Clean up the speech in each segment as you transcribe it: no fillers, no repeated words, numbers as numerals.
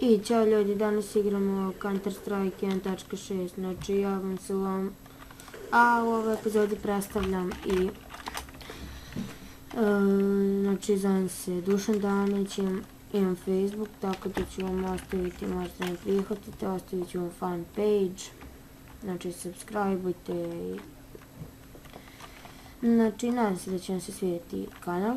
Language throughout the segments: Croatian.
I ćao ljudi, danas igramo Counter Strike 1.6, znači javim se vam, a u ovoj epizodi predstavljam i znači zovem se Dušan Danić, imam Facebook, tako da ću vam ostaviti, možete mi prihvatite, ostavit ću vam fan page, znači subscribeujte i znači nadam se da će vam se svidjeti kanal.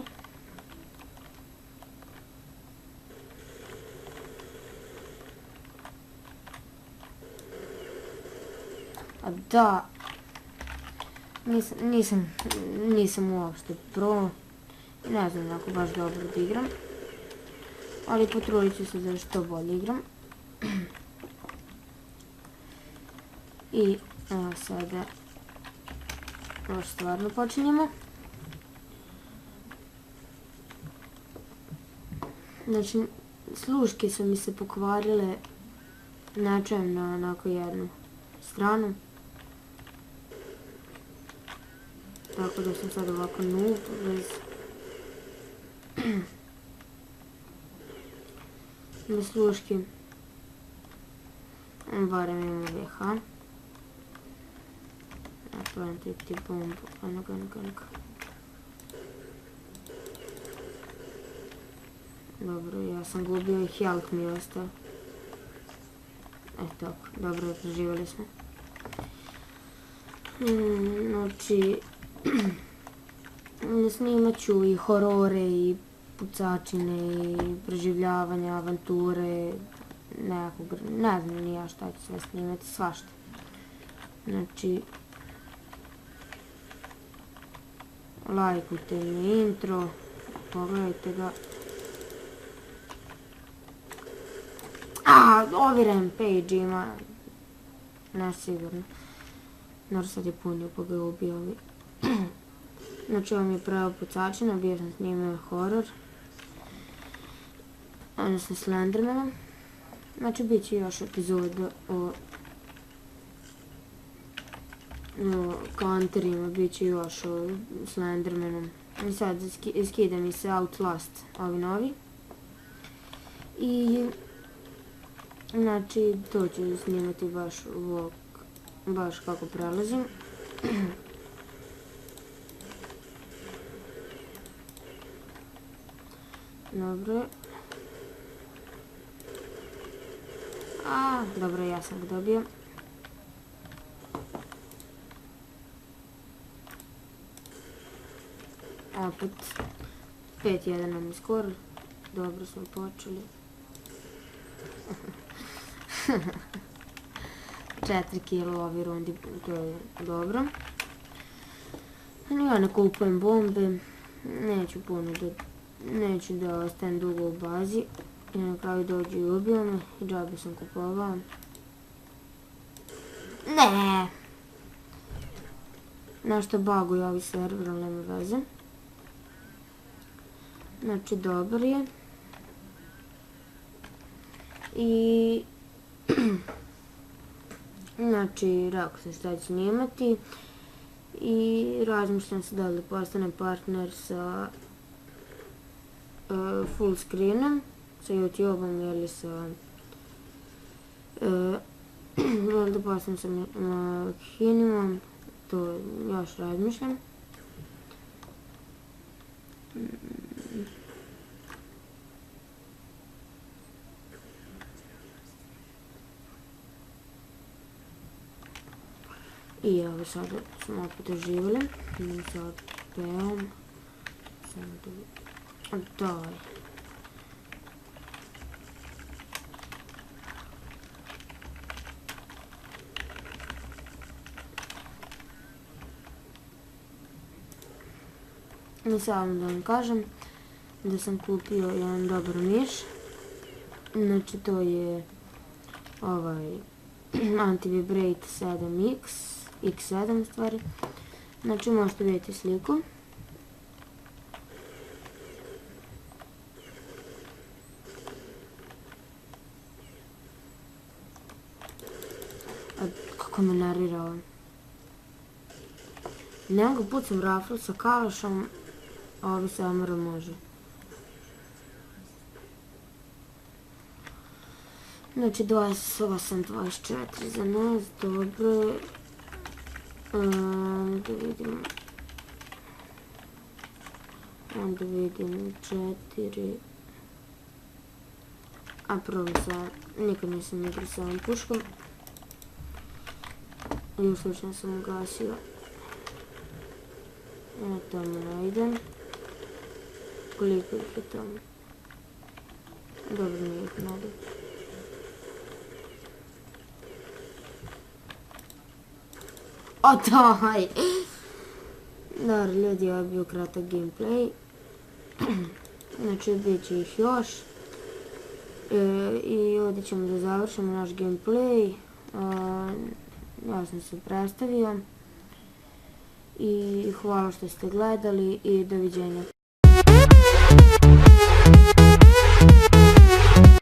A da, nisam uopšte pro i ne znam ako baš dobro da igram, ali potrudit ću se da što bolje igram. I evo sada baš stvarno počinjemo. Znači, sluške su mi se pokvarile, načujem na onako jednu stranu. Tako da sam sad ovako noob, bez sluške. Barem imam VH. Napravim ti bombu, onoga. Dobro, ja sam gubio i health mi je ostao. Tako, dobro, preživjeli smo. Znači, snimat ću i horore i pucačine i preživljavanja, avanture, nekog, ne znam ni ja šta ću sve snimati, svašta. Znači, lajkujte mi intro, pogledajte ga. Ovi rampage ima, ne sigurno. Nor sad je punio pa ga ubio ovi. Znači ovo mi je prava pucačina, bio sam snimio horor. Odnosno Slendermanom. Znači bit će još epizoda o counterima, bit će još o Slendermanom. I sad skida mi se Outlast, ovi novi. I znači to ću snimati baš kako prelazim. Dobro. Dobro, ja sam ga dobio. Opet 5-1 nam je skor. Dobro smo počeli. 4 kilo u ovoj rundi, to je dobro. Ja ne kupujem bombe, neću da ostajem dugo u bazi. I na kraju dođu i ubiju me i džabe sam kupovao. Ne! Nešto baguju ovi server, ali nema veze. Znači dobar je. I znači rekao sam šta ću snimati i razmišljam se da li postanem partner sa full screenom, sa YouTube-om ili sa da postanem sa Hinimom, to još razmišljam. I evo sada smo opet oživjeli. I sad pevam. Daj. I samo da vam kažem da sam kupio jedan dobar miš. Znači to je ovaj Anti-Vibrate 7X, X7 stvari. Znači možete vidjeti sliku. Kako me nervira ovo. Ne mogu pucam rafl sa kalašom, a ovi se MR može. Znači 28, 24 za nas, dobro. Da vidimo. Onda vidim 4. A probam sa, nikad nisam igrao sa ovom puškom. I u slučaju sam ugasio. Ja tamo ne idem. Koliko ih je tamo? Dobro, nije ih mnogo. O daj! Dobro ljudi, ovo je bio kratak gameplay. Znači bit će ih još. I ovdje ćemo da završimo naš gameplay. Ja sam se predstavio. I hvala što ste gledali i doviđenja.